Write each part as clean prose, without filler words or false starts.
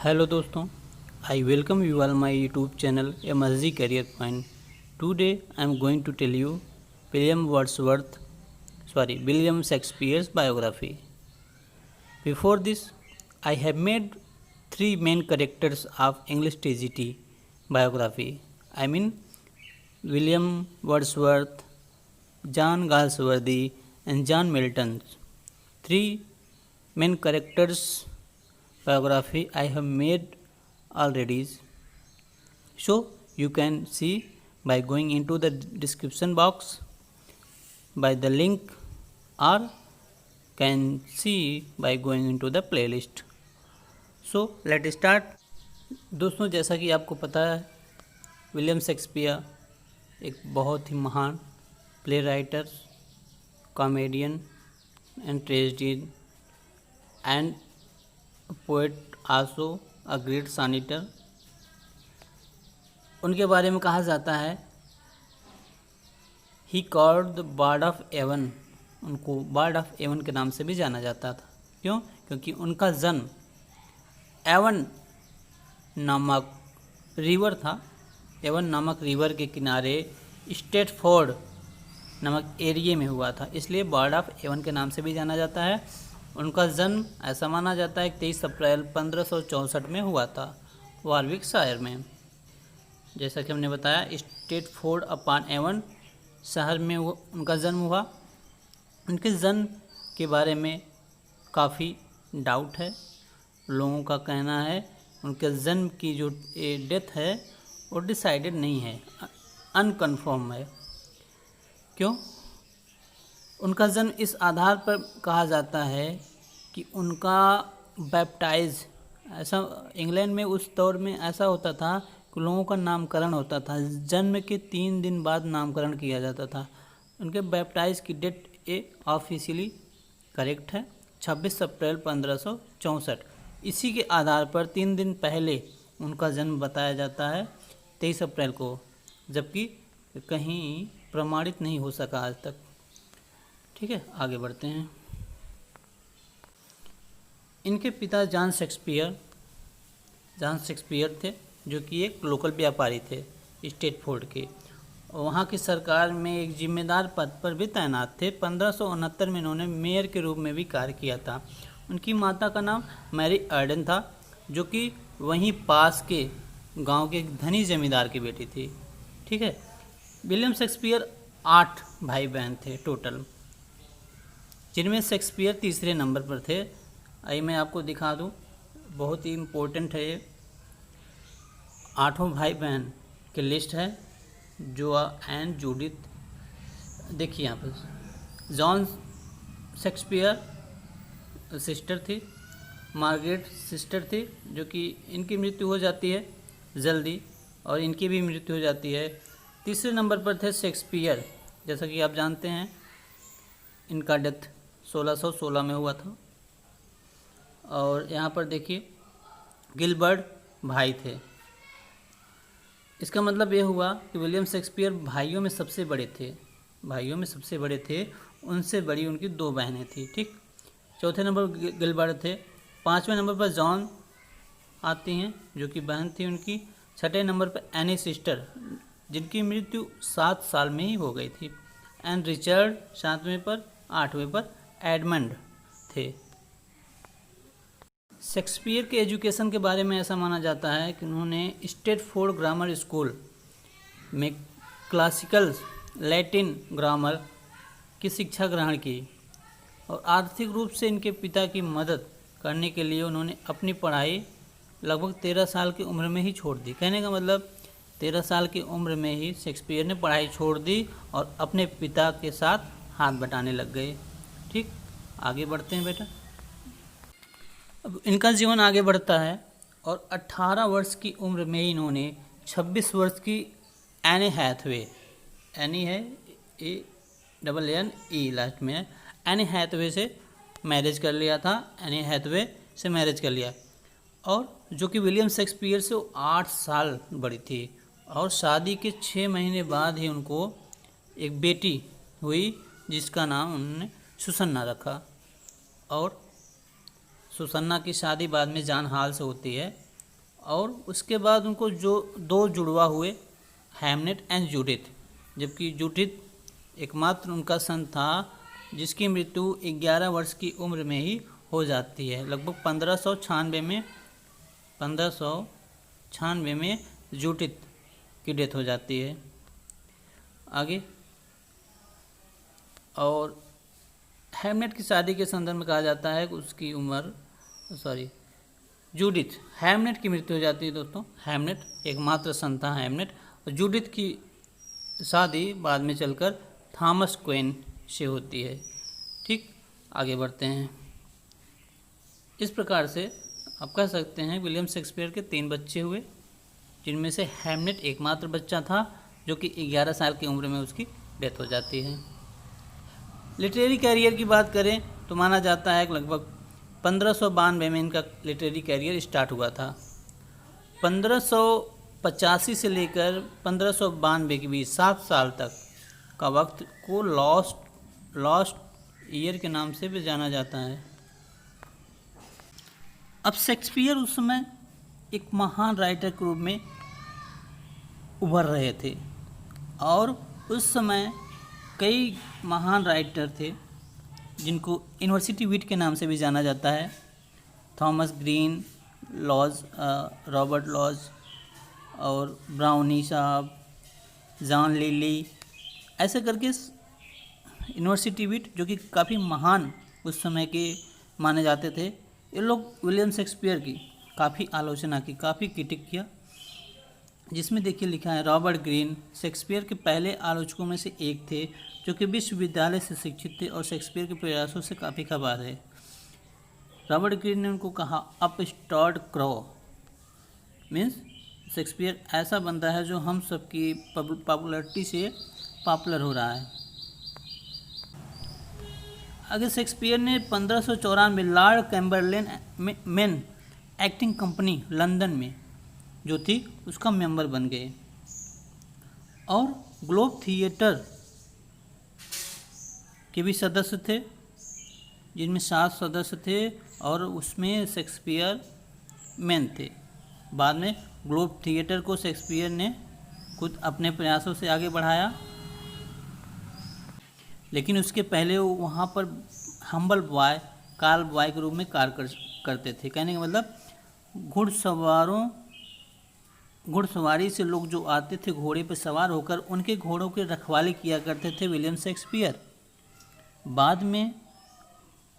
Hello दोस्तों, I welcome you all my YouTube channel MSG career point. Today I am going to tell you William Shakespeare's biography. Before this, I have made three main characters of English tragedy biography. I mean William Wordsworth, John Galsworthy, and John Milton. Three main characters biography I have made already. So you can see by going into the description box by the link or can see by going into the playlist. So let's start. दोस्तों, जैसा कि आपको पता है, William Shakespeare एक बहुत ही महान play writer, comedian and tragedian and poet, also a great sonneteer. उनके बारे में कहा जाता है he called the bard of Avon. उनको बर्ड ऑफ एवन के नाम से भी जाना जाता था. क्यों? क्योंकि उनका जन्म एवन नामक रिवर था. एवन नामक रिवर के किनारे स्टेटफोर्ड नामक एरिया में हुआ था, इसलिए बर्ड ऑफ एवन के नाम से भी जाना जाता है. उनका जन्म ऐसा माना जाता है 23 अप्रैल 1564 में हुआ था, वारविकशायर में. जैसा कि हमने बताया, स्टेटफोर्ड अपॉन एवन शहर में उनका जन्म हुआ. उनके जन्म के बारे में काफ़ी डाउट है. लोगों का कहना है उनके जन्म की जो डेथ है वो डिसाइडेड नहीं है, अनकन्फर्म है. क्यों? उनका जन्म इस आधार पर कहा जाता है कि उनका बैप्टाइज, ऐसा इंग्लैंड में उस दौर में ऐसा होता था कि लोगों का नामकरण होता था, जन्म के 3 दिन बाद नामकरण किया जाता था. उनके बैप्टाइज की डेट ऑफिशियली करेक्ट है 26 अप्रैल 1564. इसी के आधार पर 3 दिन पहले उनका जन्म बताया जाता है 23 अप्रैल को, जबकि कहीं प्रमाणित नहीं हो सका आज तक. ठीक है, आगे बढ़ते हैं. इनके पिता जॉन शेक्सपियर थे, जो कि एक लोकल व्यापारी थे स्टेटफोर्ड के. वहाँ की सरकार में एक जिम्मेदार पद पर भी तैनात थे. 1569 में इन्होंने मेयर के रूप में भी कार्य किया था. उनकी माता का नाम मैरी अर्डन था, जो कि वहीं पास के गांव के एक धनी जमींदार की बेटी थी. ठीक है. विलियम शेक्सपियर 8 भाई बहन थे टोटल, जिनमें शेक्सपियर तीसरे नंबर पर थे. आइए मैं आपको दिखा दूं, बहुत ही इम्पोर्टेंट है ये. 8 भाई बहन की लिस्ट है. जो एंड जूडिथ, देखिए यहाँ पर. जॉन शेक्सपियर सिस्टर थी, मार्गरेट सिस्टर थी, जो कि इनकी मृत्यु हो जाती है जल्दी, और इनकी भी मृत्यु हो जाती है. तीसरे नंबर पर थे शेक्सपियर. जैसा कि आप जानते हैं, इनका डेथ 1616 में हुआ था. और यहाँ पर देखिए गिलबर्ट भाई थे. इसका मतलब ये हुआ कि विलियम शेक्सपियर भाइयों में सबसे बड़े थे. उनसे बड़ी उनकी 2 बहनें थी. ठीक. चौथे नंबर पर गिलबर्ट थे. 5वें नंबर पर जॉन आती हैं, जो कि बहन थी उनकी. 6ठे नंबर पर एनी सिस्टर, जिनकी मृत्यु 7 साल में ही हो गई थी. एंड रिचर्ड 7वें पर. 8वें पर एडमंड थे. शेक्सपियर के एजुकेशन के बारे में ऐसा माना जाता है कि उन्होंने स्टेटफोर्ड ग्रामर स्कूल में क्लासिकल लैटिन ग्रामर की शिक्षा ग्रहण की, और आर्थिक रूप से इनके पिता की मदद करने के लिए उन्होंने अपनी पढ़ाई लगभग 13 साल की उम्र में ही छोड़ दी. कहने का मतलब 13 साल की उम्र में ही शेक्सपियर ने पढ़ाई छोड़ दी और अपने पिता के साथ हाथ बटाने लग गए. ठीक. आगे बढ़ते हैं बेटा. अब इनका जीवन आगे बढ़ता है, और 18 वर्ष की उम्र में ही इन्होंने 26 वर्ष की एनी हैथवे, एनी है ANNE लास्ट में है, एनी हैथवे से मैरिज कर लिया था. एनी हैथवे से मैरिज कर लिया, और जो कि विलियम शेक्सपियर से 8 साल बड़ी थी. और शादी के 6 महीने बाद ही उनको एक बेटी हुई, जिसका नाम उन्होंने सुसन्ना रखा. और सुसन्ना की शादी बाद में जॉन हॉल से होती है, और उसके बाद उनको जो 2 जुड़वा हुए, हैमलेट एंड जूडिथ, जबकि जूडिथ एकमात्र उनका सन था जिसकी मृत्यु 11 वर्ष की उम्र में ही हो जाती है। लगभग 1596 में जूडिथ की डेथ हो जाती है। आगे, और हैमलेट की शादी के संदर्भ में कहा जाता है कि उसकी उम्र जूडिथ, हैमलेट की मृत्यु हो जाती है दोस्तों। हैमलेट एकमात्र सन था हैमलेट, और जूडिथ की शादी बाद में चलकर थॉमस क्वेन से होती है। ठीक, आगे बढ़ते हैं। इस प्रकार से आप कह सकते हैं विलियम शेक्सपियर के 3 बच्चे हुए, जिनमें से हैमलेट एकमात्र बच्चा था जो कि 11 साल की उम्र में उसकी डेथ हो जाती है। लिटरेरी कैरियर की बात करें तो माना जाता है कि लगभग 1592 में इनका लिटरेरी कैरियर स्टार्ट हुआ था। 1585 से लेकर 1592 के बीच 7 साल तक का वक्त को लॉस्ट ईयर के नाम से भी जाना जाता है। अब शेक्सपियर उस समय एक महान राइटर के रूप में उभर रहे थे, और उस समय कई महान राइटर थे जिनको यूनिवर्सिटी वीट के नाम से भी जाना जाता है। थॉमस ग्रीन, रॉबर्ट लॉज और ब्राउनी साहब, जॉन लिली, ऐसे करके यूनिवर्सिटी वीट जो कि काफ़ी महान उस समय के माने जाते थे, ये लोग विलियम शेक्सपियर की काफ़ी आलोचना की, काफ़ी क्रिटिक किया। जिसमें देखिए लिखा है, रॉबर्ट ग्रीन शेक्सपियर के पहले आलोचकों में से एक थे जो कि विश्वविद्यालय से शिक्षित थे और शेक्सपियर के प्रयासों से काफ़ी खबर है। रॉबर्ट ग्रीन ने उनको कहा, अपस्टार्ट क्रो, मीन्स शेक्सपियर ऐसा बंदा है जो हम सबकी पॉपुलैरिटी से पॉपुलर हो रहा है। आगे शेक्सपियर ने 1594 lord Chamberlain men acting company London में जो थी उसका मेंबर बन गए, और ग्लोब थिएटर के भी सदस्य थे, जिनमें 7 सदस्य थे और उसमें शेक्सपियर मेन थे। बाद में ग्लोब थिएटर को शेक्सपियर ने खुद अपने प्रयासों से आगे बढ़ाया, लेकिन उसके पहले वो वहाँ पर हम्बल बॉय, कार्ल बॉय के रूप में कार्य करते थे। कहने का मतलब घुड़सवारी से लोग जो आते थे घोड़े पर सवार होकर, उनके घोड़ों की रखवाली किया करते थे विलियम शेक्सपियर। बाद में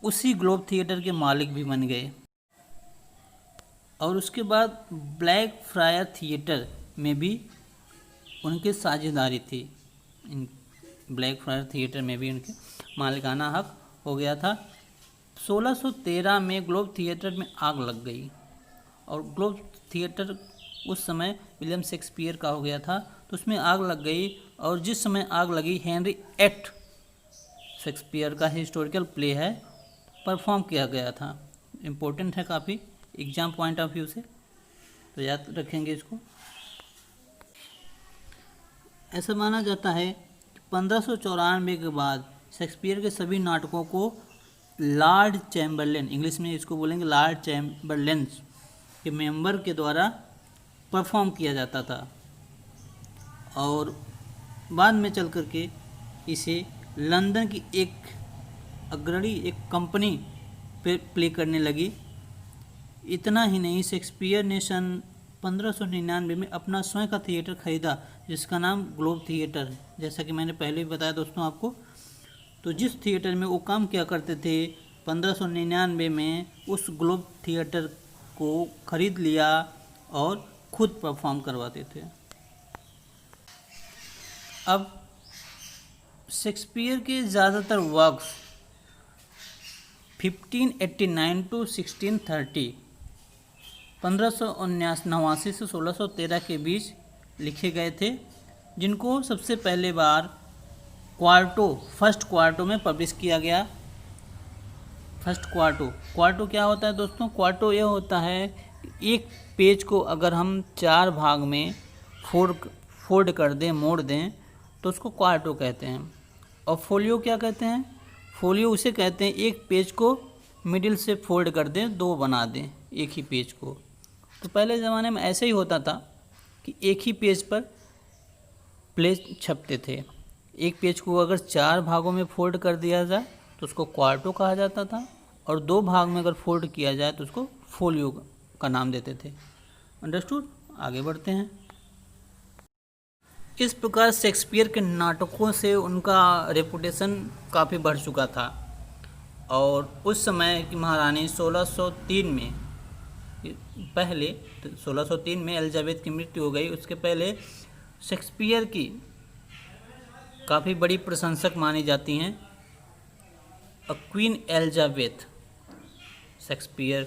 उसी ग्लोब थिएटर के मालिक भी बन गए, और उसके बाद ब्लैक फ्रायर थिएटर में भी उनकी साझेदारी थी। ब्लैक फ्रायर थिएटर में भी उनके मालिकाना हक हो गया था। 1613 में ग्लोब थिएटर में आग लग गई, और ग्लोब थिएटर उस समय विलियम शेक्सपियर का हो गया था, तो उसमें आग लग गई। और जिस समय आग लगी, हेनरी VIII शेक्सपियर का हिस्टोरिकल प्ले है, परफॉर्म किया गया था। इम्पोर्टेंट है काफ़ी एग्जाम पॉइंट ऑफ व्यू से, तो याद रखेंगे इसको। ऐसा माना जाता है कि 1594 के बाद शेक्सपियर के सभी नाटकों को लॉर्ड चैम्बरलेन, इंग्लिश में इसको बोलेंगे लॉर्ड चैम्बरलेन के मेंबर के द्वारा परफॉर्म किया जाता था, और बाद में चल कर के इसे लंदन की एक अग्रणी एक कंपनी पे प्ले करने लगी। इतना ही नहीं, शेक्सपियर ने सन 1599 में अपना स्वयं का थिएटर खरीदा जिसका नाम ग्लोब थिएटर है, जैसा कि मैंने पहले भी बताया दोस्तों आपको। तो जिस थिएटर में वो काम किया करते थे, 1599 में उस ग्लोब थिएटर को खरीद लिया और खुद परफॉर्म करवाते थे। अब शेक्सपियर के ज़्यादातर वर्क्स 1589 टू 1630, 1589 से 1613 के बीच लिखे गए थे, जिनको सबसे पहले बार फर्स्ट क्वार्टो में पब्लिश किया गया। फर्स्ट क्वार्टो क्या होता है दोस्तों? क्वार्टो यह होता है एक पेज को अगर हम 4 भाग में फोल्ड कर दें, मोड़ दें, तो उसको क्वार्टो कहते हैं। और फोलियो क्या कहते हैं? फोलियो उसे कहते हैं एक पेज को मिडिल से फोल्ड कर दें, 2 बना दें एक ही पेज को, तो पहले ज़माने में ऐसे ही होता था कि एक ही पेज पर प्ले छपते थे। एक पेज को अगर 4 भागों में फोल्ड कर दिया जाए तो उसको क्वार्टो कहा जाता था, और 2 भाग में अगर फोल्ड किया जाए तो उसको फोलियो का नाम देते थे। अंडरस्टूड? आगे बढ़ते हैं। इस प्रकार शेक्सपियर के नाटकों से उनका रेपुटेशन काफ़ी बढ़ चुका था, और उस समय की महारानी 1603 में, पहले 1603 में एलिजाबेथ की मृत्यु हो गई, उसके पहले शेक्सपियर की काफ़ी बड़ी प्रशंसक मानी जाती हैं। क्वीन एलिजाबेथ शेक्सपियर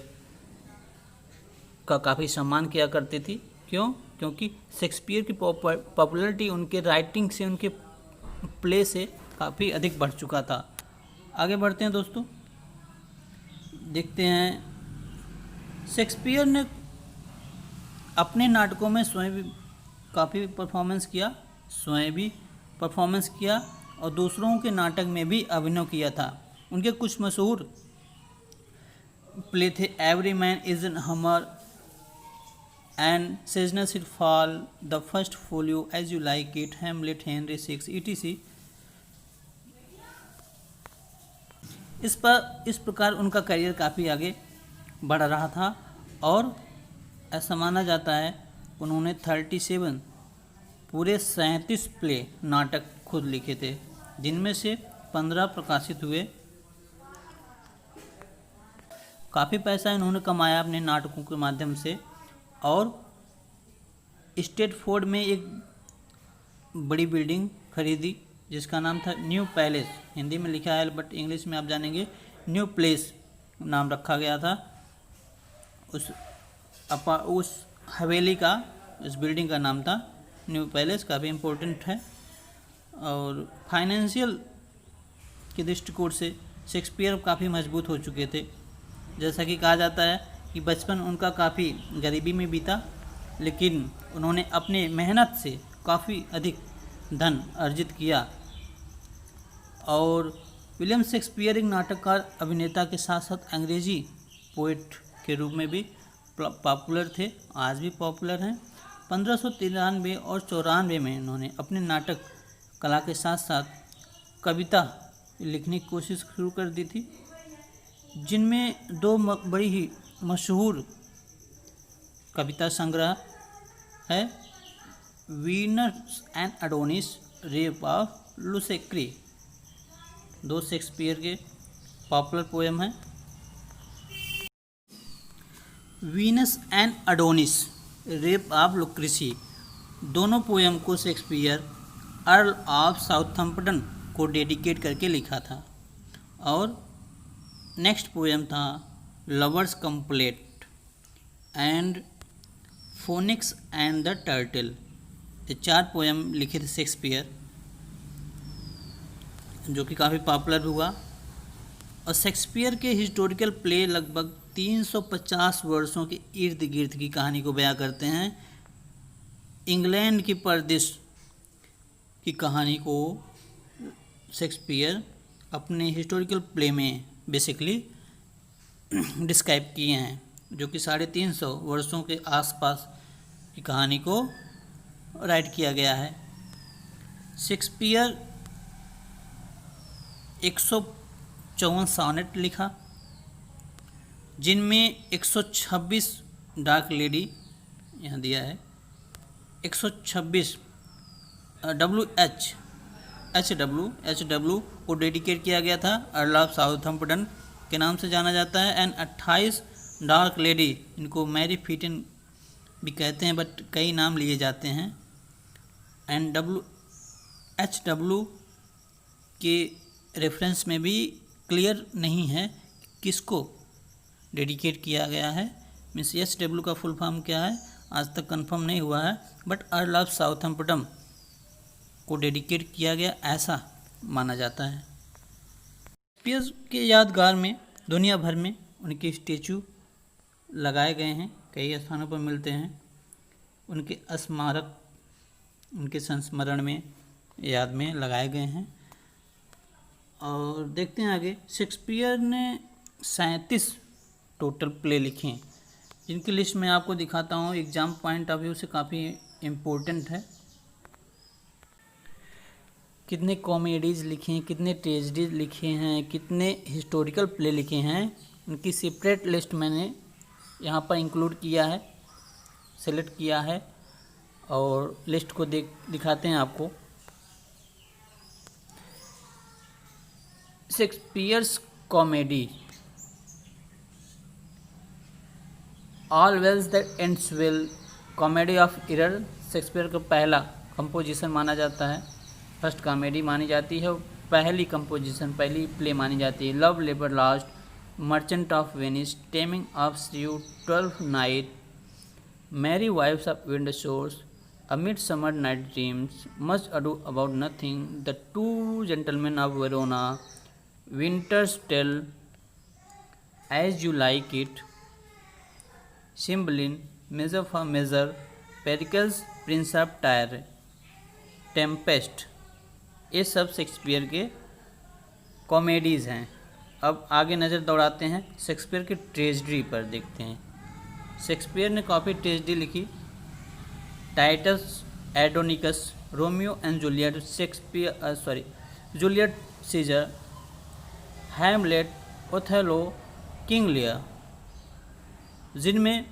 का काफ़ी सम्मान किया करती थी। क्यों? क्योंकि शेक्सपियर की पॉपुलैरिटी उनके राइटिंग से, उनके प्ले से काफ़ी अधिक बढ़ चुका था। आगे बढ़ते हैं दोस्तों, देखते हैं शेक्सपियर ने अपने नाटकों में स्वयं भी काफ़ी परफॉर्मेंस किया और दूसरों के नाटक में भी अभिनय किया था। उनके कुछ मशहूर प्ले थे every man is an humour and seasons it fall, the first folio, as you like it, Hamlet, Henry six, etc। इस प्रकार उनका करियर काफ़ी आगे बढ़ रहा था, और ऐसा माना जाता है उन्होंने 37 पूरे 37 प्ले नाटक खुद लिखे थे, जिनमें से 15 प्रकाशित हुए। काफ़ी पैसा इन्होंने कमाया अपने नाटकों के माध्यम से, और स्टेटफोर्ड में एक बड़ी बिल्डिंग खरीदी जिसका नाम था न्यू पैलेस। हिंदी में लिखा है बट इंग्लिश में आप जानेंगे न्यू प्लेस नाम रखा गया था। उस हवेली का, उस बिल्डिंग का नाम था न्यू पैलेस। काफ़ी इम्पोर्टेंट है। और फाइनेंशियल के दृष्टिकोण से शेक्सपियर काफ़ी मजबूत हो चुके थे। जैसा कि कहा जाता है कि बचपन उनका काफ़ी गरीबी में बीता, लेकिन उन्होंने अपने मेहनत से काफ़ी अधिक धन अर्जित किया। और विलियम शेक्सपियर एक नाटककार, अभिनेता के साथ साथ अंग्रेजी पोएट के रूप में भी पॉपुलर थे, आज भी पॉपुलर हैं। 1593 और 94 में इन्होंने अपने नाटक कला के साथ साथ कविता लिखने की कोशिश शुरू कर दी थी, जिनमें 2 बड़ी ही मशहूर कविता संग्रह है, Venus and Adonis, rape of Lucrece. 2 Shakespeare के पॉपुलर पोएम हैं। Venus and Adonis, rape of Lucrece, दोनों पोएम को शेक्सपियर अर्ल ऑफ साउथम्पटन को डेडिकेट करके लिखा था। और नेक्स्ट पोएम था lover's complaint and phoenix and the turtle. ये 4 पोएम लिखे थे शेक्सपियर, जो कि काफ़ी पॉपुलर हुआ। और शेक्सपियर के हिस्टोरिकल प्ले लगभग 350 वर्षों के इर्द गिर्द की कहानी को बयां करते हैं। इंग्लैंड की परदेश की कहानी को शेक्सपियर अपने हिस्टोरिकल प्ले में बेसिकली डिस्क्राइब किए हैं, जो कि 350 वर्षों के आसपास की कहानी को राइट किया गया है। शेक्सपियर 154 सॉनेट लिखा, जिनमें 126 डार्क लेडी, यहाँ दिया है 126 एच.डब्ल्यू को डेडिकेट किया गया था, अर्ल ऑफ साउथम्पटन के नाम से जाना जाता है। एंड 28 डार्क लेडी, इनको मैरी फिटन भी कहते हैं बट कई नाम लिए जाते हैं। एंड एच.डब्ल्यू के रेफरेंस में भी क्लियर नहीं है किसको डेडिकेट किया गया है, मीन्स एच.डब्ल्यू का फुल फॉर्म क्या है आज तक कंफर्म नहीं हुआ है, बट अर्ल ऑफ साउथम्पटन को डेडिकेट किया गया ऐसा माना जाता है। शेक्सपियर के यादगार में दुनिया भर में उनके स्टेचू लगाए गए हैं, कई स्थानों पर मिलते हैं। उनके स्मारक उनके संस्मरण में, याद में लगाए गए हैं। और देखते हैं आगे। शेक्सपियर ने 37 टोटल प्ले लिखे, जिनकी लिस्ट मैं आपको दिखाता हूँ, एग्ज़ाम पॉइंट ऑफ व्यू से काफ़ी इम्पोर्टेंट है। कितने कॉमेडीज़ लिखे हैं, कितने ट्रेजेडीज लिखे हैं, कितने हिस्टोरिकल प्ले लिखे हैं, उनकी सेपरेट लिस्ट मैंने यहाँ पर इंक्लूड किया है, सेलेक्ट किया है और लिस्ट को दिखाते हैं आपको। Shakespeare's comedy all wells that ends well, comedy of error Shakespeare का पहला कंपोजिशन माना जाता है, फर्स्ट कॉमेडी मानी जाती है, पहली कंपोजिशन, पहली प्ले मानी जाती है। Love labour lost, merchant of Venice, taming of shrew, 12th night, merry wives of Windsors, a midsummer night dreams, much ado about nothing, the two gentleman of Verona, winters tale, as you like it, Cymbeline, measure for measure, Pericles, prince of Tyre, tempest, ये सब Shakespeare के comedies हैं। अब आगे नज़र दौड़ाते हैं, Shakespeare की ट्रेजेडी पर देखते हैं। शेक्सपियर ने काफ़ी ट्रेजेडी लिखी, Titus Andronicus, Romeo and Juliet, Juliet Caesar, Hamlet, Othello, king Lear, जिनमें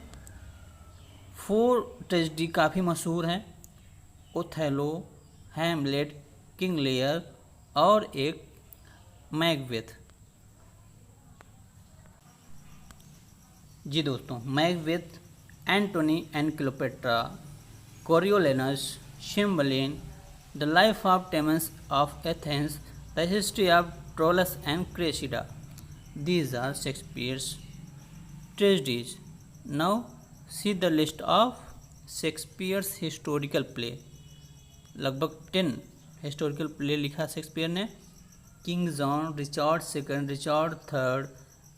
4 ट्रेजेडी काफ़ी मशहूर हैं, ओथेलो, हैमलेट, किंग लियर और एक मैकबेथ। जी दोस्तों, Macbeth, Antony and Cleopatra, Coriolanus, Cymbeline, the life of Timon of Athens, the history of Troilus and Cressida, these are Shakespeare's tragedies. Now see the list of Shakespeare's historical play. लगभग 10 historical play लिखा Shakespeare ने। King John, Richard second, Richard third,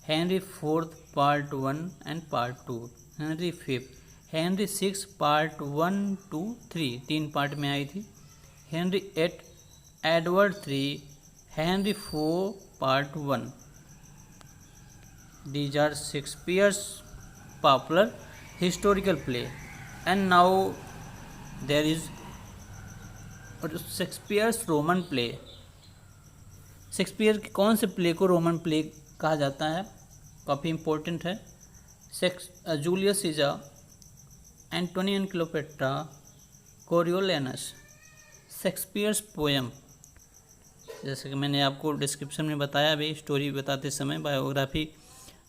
Henry fourth part 1 and part 2, Henry fifth, Henry 6 part 1 2 3, 3 part में आई थी, Henry 8, Edward 3, Henry 4 part 1। These are Shakespeare's popular historical play, and now there is Shakespeare's Roman play. Shakespeare के कौन से play को Roman play कहा जाता है, काफ़ी इम्पोर्टेंट है। Julius Caesar, Antony and Cleopatra, Coriolanus. Shakespeare's poem, जैसे कि मैंने आपको डिस्क्रिप्शन में बताया अभी, स्टोरी बताते समय, बायोग्राफी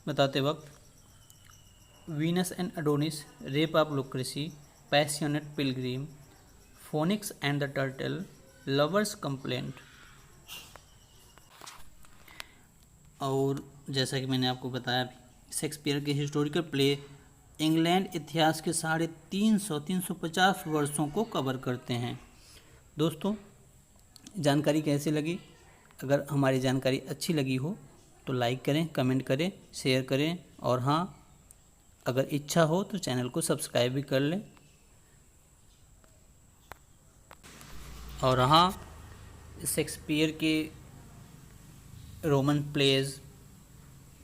बताते वक्त, Venus and Adonis, rape of Lucrece, passionate pilgrim, phoenix and the turtle, lover's complaint. और जैसा कि मैंने आपको बताया, शेक्सपियर के हिस्टोरिकल प्ले इंग्लैंड इतिहास के 350 वर्षों को कवर करते हैं। दोस्तों, जानकारी कैसी लगी? अगर हमारी जानकारी अच्छी लगी हो तो लाइक करें, कमेंट करें, शेयर करें, और हाँ, अगर इच्छा हो तो चैनल को सब्सक्राइब भी कर लें। और हाँ, शेक्सपियर के Roman plays,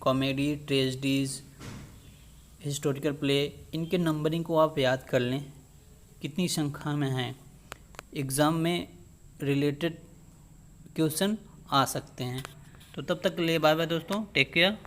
comedy, tragedies, historical play, इनके नंबरिंग को आप याद कर लें, कितनी संख्या में हैं। एग्ज़ाम में रिलेटेड क्वेश्चन आ सकते हैं। तो तब तक के लिए बाय बाय दोस्तों, टेक केयर।